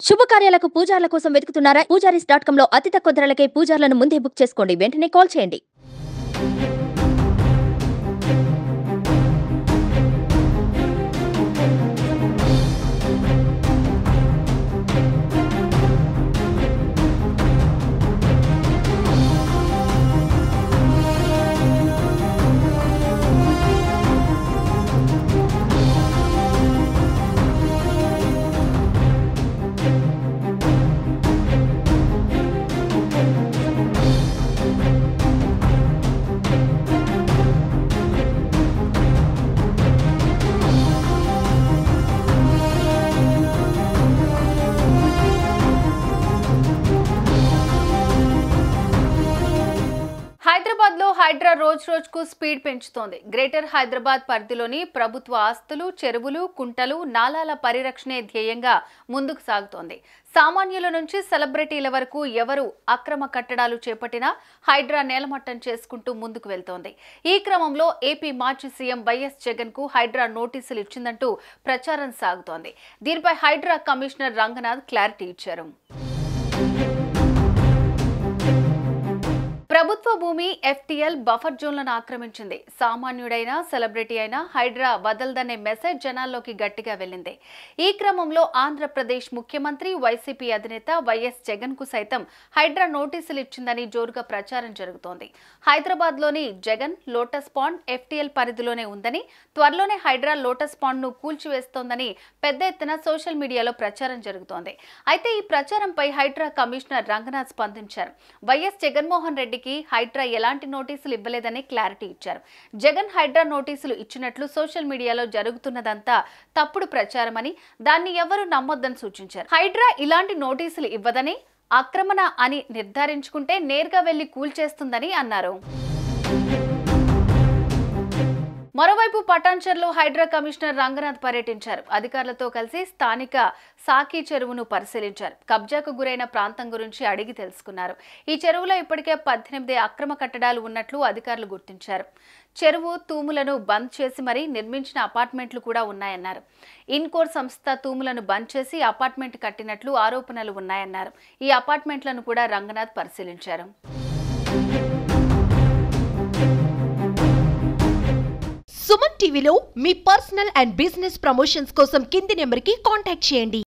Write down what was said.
శుభకార్యాలకు పూజార్ల కోసం వెతుకుతున్నారా? పూజారీస్.com లో అతి తక్కువ ధరలకే పూజార్లను ముందే బుక్ చేసుకోండి. వెంటనే కాల్ చేయండి. హైదరాబాద్ లో హైడ్రా రోజుకు స్పీడ్ పెంచుతోంది. గ్రేటర్ హైదరాబాద్ పరిధిలోని ప్రభుత్వ ఆస్తులు, చెరువులు, కుంటలు, నాలాల పరిరక్షణే ధ్యేయంగా ముందుకు సాగుతోంది. సామాన్యుల నుంచి సెలబ్రిటీల వరకు ఎవరు అక్రమ కట్టడాలు చేపట్టినా హైడ్రా నేలమట్టం చేసుకుంటూ ముందుకు వెళ్తోంది. ఈ క్రమంలో ఏపీ మాజీ సీఎం వైఎస్ జగన్ కు హైడ్రా నోటీసులు ఇచ్చిందంటూ ప్రచారం సాగుతోంది. దీనిపై హైడ్రా కమిషనర్ రంగనాథ్ క్లారిటీ ఇచ్చారు. ప్రభుత్వ భూమి ఎఫ్టీఎల్ బఫర్ జోన్లను ఆక్రమించింది. సామాన్యుడైనా సెలబ్రిటీ అయినా హైడ్రా వదలదనే మెసేజ్ జనాల్లోకి గట్టిగా వెళ్లింది. ఈ క్రమంలో ఆంధ్రప్రదేశ్ ముఖ్యమంత్రి వైసీపీ అధినేత వైఎస్ జగన్ కు సైతం హైడ్రా నోటీసులు ఇచ్చిందని జోరుగా ప్రచారం జరుగుతోంది. హైదరాబాద్ లోని జగన్ లోటస్ పాండ్ ఎఫ్టీఎల్ పరిధిలోనే ఉందని, త్వరలోనే హైడ్రా లోటస్ పాండ్ ను కూల్చివేస్తోందని పెద్ద ఎత్తున సోషల్ మీడియాలో ప్రచారం జరుగుతోంది. అయితే ఈ ప్రచారంపై హైడ్రా కమిషనర్ రంగనాథ్ స్పందించారు. వైఎస్ జగన్మోహన్ రెడ్డి హైడ్రా ఎలాంటి నోటీసులు ఇవ్వలేదని క్లారిటీ ఇచ్చారు. జగన్ హైడ్రా నోటీసులు ఇచ్చినట్లు సోషల్ మీడియాలో జరుగుతున్నదంతా తప్పుడు ప్రచారమని, దాన్ని ఎవరూ నమ్మొద్దని సూచించారు. హైడ్రా ఇలాంటి నోటీసులు ఇవ్వదని, ఆక్రమణ అని నిర్ధారించుకుంటే నేరుగా వెళ్లి కూల్చేస్తుందని అన్నారు. మరోవైపు పటాన్చెరులో హైడ్రా కమిషనర్ రంగనాథ్ పర్యటించారు. అధికారులతో కలిసి స్థానిక సాకి చెరువును పరిశీలించారు. కబ్జాకు గురైన ప్రాంతం గురించి అడిగి తెలుసుకున్నారు. ఈ చెరువులో ఇప్పటికే 18 అక్రమ కట్టడాలు ఉన్నట్లు అధికారులు గుర్తించారు. చెరువు తూములను బంద్ చేసి మరీ నిర్మించిన అపార్ట్మెంట్లు కూడా ఉన్నాయన్నారు. ఇన్కోర్ సంస్థ తూములను బంద్ చేసి అపార్ట్మెంట్ కట్టినట్లు ఆరోపణలు ఉన్నాయన్నారు. ఈ అపార్ట్మెంట్లను కూడా రంగనాథ్ పరిశీలించారు. సుమన్ టీవీలో మీ పర్సనల్ అండ్ బిజినెస్ ప్రమోషన్స్ కోసం కింది నెంబర్కి కాంటాక్ట్ చేయండి.